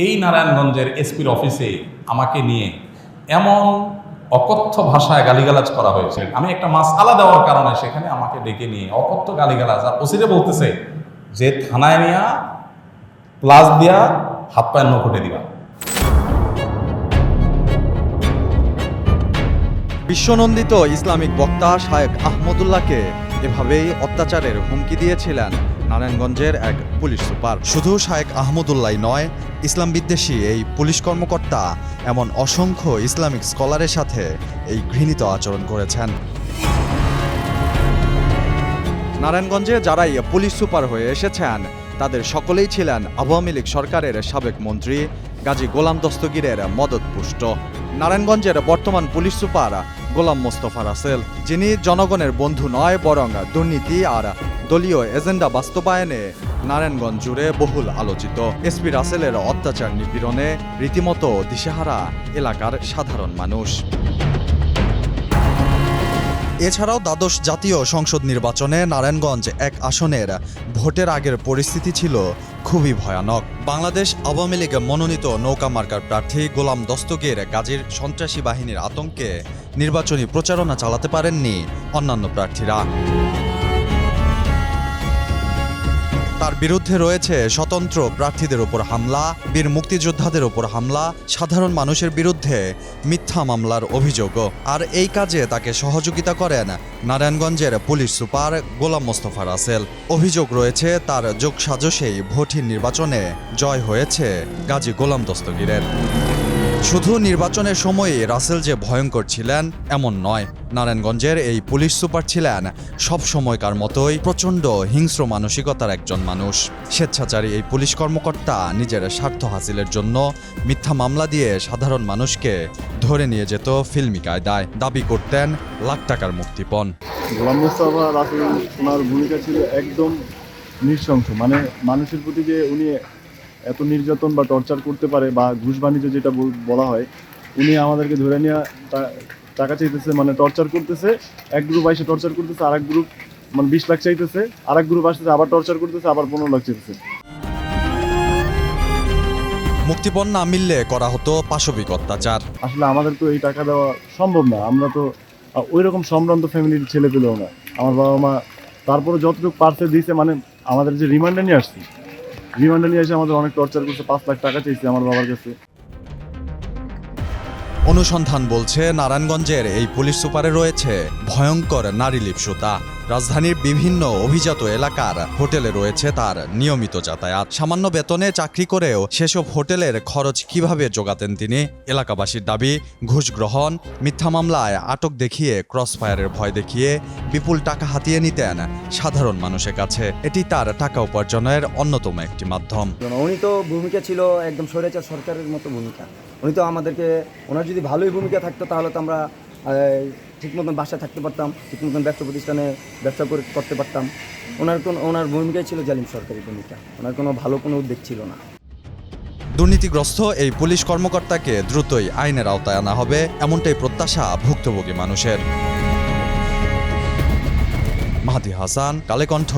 এই নারায়ণগঞ্জের এসপির অফিসে আমাকে নিয়ে এমন অকথ্য ভাষায় গালিগালাজ করা হয়েছে। আমি একটা মাসআলা দেওয়ার কারণে সেখানে আমাকে ডেকে নিয়ে অকথ্য গালিগালাজ, আর ওসিরে বলতেছে যে থানায় নিয়ে প্লাস দিয়া হাত পায়ের নখুটে দিবা। বিশ্বনন্দিত ইসলামিক বক্তা শায়েখ আহমদুল্লাহকে এভাবেই অত্যাচারের হুমকি দিয়েছিলেন নারায়ণগঞ্জের এক পুলিশ সুপার। শুধু শায়েখ আহমদুল্লাহ নয়, ইসলাম বিদ্বেষী এই পুলিশ কর্মকর্তা এমন অসংখ্য ইসলামিক স্কলারের সাথে এই ঘৃণিত আচরণ করেছেন। নারায়ণগঞ্জে যারাই পুলিশ সুপার হয়ে এসেছেন তাদের সকলেই ছিলেন আওয়ামী লীগ সরকারের সাবেক মন্ত্রী গাজী গোলাম দস্তগীরের মদতপুষ্ট। নারায়ণগঞ্জের বর্তমান পুলিশ সুপার গোলাম মোস্তফা রাসেল, যিনি জনগণের বন্ধু নয় বরং দুর্নীতি আর দলীয় এজেন্ডা বাস্তবায়নে নারায়ণগঞ্জ জুড়ে বহুল আলোচিত। এসপি রাসেলের অত্যাচার নিপীড়নে রীতিমতো দিশেহারা এলাকার সাধারণ মানুষ। এছাড়াও দ্বাদশ জাতীয় সংসদ নির্বাচনে নারায়ণগঞ্জ এক আসনের ভোটের আগের পরিস্থিতি ছিল খুবই ভয়ানক। বাংলাদেশ আওয়ামী লীগ মনোনীত নৌকা মার্কার প্রার্থী গোলাম দস্তগীর গাজীর সন্ত্রাসী বাহিনীর আতঙ্কে নির্বাচনী প্রচারণা চালাতে পারেননি অন্যান্য প্রার্থীরা। তার বিরুদ্ধে রয়েছে স্বতন্ত্র প্রার্থীদের উপর হামলা, বীর মুক্তিযোদ্ধাদের উপর হামলা, সাধারণ মানুষের বিরুদ্ধে মিথ্যা মামলার অভিযোগও। আর এই কাজে তাকে সহযোগিতা করেন নারায়ণগঞ্জের পুলিশ সুপার গোলাম মোস্তফা রাসেল। অভিযোগ রয়েছে তার যোগসাজশেই ভোটহীন নির্বাচনে জয় হয়েছে গাজী গোলাম দস্তগীরের। শুধু নির্বাচনের সময়ে রাসেল যে ভয়ঙ্কর ছিলেন এমন নয়, নারায়ণগঞ্জের এই পুলিশ সুপার ছিলেন সব সময়কার মতোই প্রচণ্ড হিংস্র মানসিকতার একজন মানুষ। স্বেচ্ছাচারী এই পুলিশ কর্মকর্তা নিজের স্বার্থ হাসিলের জন্য মিথ্যা মামলা দিয়ে সাধারণ মানুষকে ধরে নিয়ে যেত ফিল্মি কায়দায়, দাবি করতেন লাখ টাকার মুক্তিপণ। গোলাম মোস্তফা রাসেল ওনার ভূমিকা ছিল একদম নৃশংস, মানে মানুষের প্রতি যে উনি এত নির্যাতন বা টর্চার করতে পারে বা ঘুষ বাণিজ্য যেটা বলা হয়, উনি আমাদেরকে ধরে নিয়ে টাকা চাইতেছে, মানে টর্চার করতেছে। এক গ্রুপ এসে টর্চার করতেছে, আর এক গ্রুপ মানে 20 লাখ চাইতেছে, আর এক গ্রুপ আসতেছে আবার টর্চার করতেছে, আবার 15 লাখ চাইতেছে। মুক্তিপণ না মিললে করা হতো পাশবিক অত্যাচার। আসলে আমাদের তো এই টাকা দেওয়া সম্ভব না, আমরা তো ওই রকম সম্ভ্রান্ত ফ্যামিলির ছেলে পেলেও না। আমার বাবা মা তারপরে যতটুকু পারছে দিয়েছে, মানে আমাদের যে রিমান্ডে নিয়ে আসছি, রিমান্ডে নিয়ে এসে আমাদের অনেক টর্চার করছে, 5 লাখ টাকা চাইছে আমার বাবার কাছে। অনুসন্ধান বলছে নারায়ণগঞ্জের এই পুলিশ সুপারে রয়েছে ভয়ঙ্কর নারী লিপ্সতা। রাজধানীর বিভিন্ন অভিজাত এলাকার হোটেলে রয়েছে তার নিয়মিত যাতায়াত। সামান্য বেতনে চাকরি করেও সেসব হোটেলের খরচ কিভাবে জোগাতেন তিনি? এলাকাবাসীর দাবি, ঘুষ গ্রহণ, মিথ্যা মামলায় আটক দেখিয়ে ক্রসফায়ারের ভয় দেখিয়ে বিপুল টাকা হাতিয়ে নিতেন সাধারণ মানুষের কাছে। এটি তার টাকা উপার্জনের অন্যতম একটি মাধ্যম। উনি তো ভূমিকা ছিল একদম স্বৈরাচার সরকারের মতো ভূমিকা। উনি তো আমাদেরকে, ওনার যদি ভালোই ভূমিকা থাকতো তাহলে তো আমরা ঠিক মতন বাসায় থাকতে পারতাম, ঠিক মতন ব্যবসা প্রতিষ্ঠানে ব্যবসা করতে পারতাম। ওনার ভূমিকাই ছিল জালিম সরকারি ভূমিকা, ওনার কোনো ভালো কোনো উদ্যোগ ছিল না। দুর্নীতিগ্রস্ত এই পুলিশ কর্মকর্তাকে দ্রুতই আইনের আওতায় আনা হবে, এমনটাই প্রত্যাশা ভুক্তভোগী মানুষের। মাহাদি হাসান, কালেকণ্ঠ।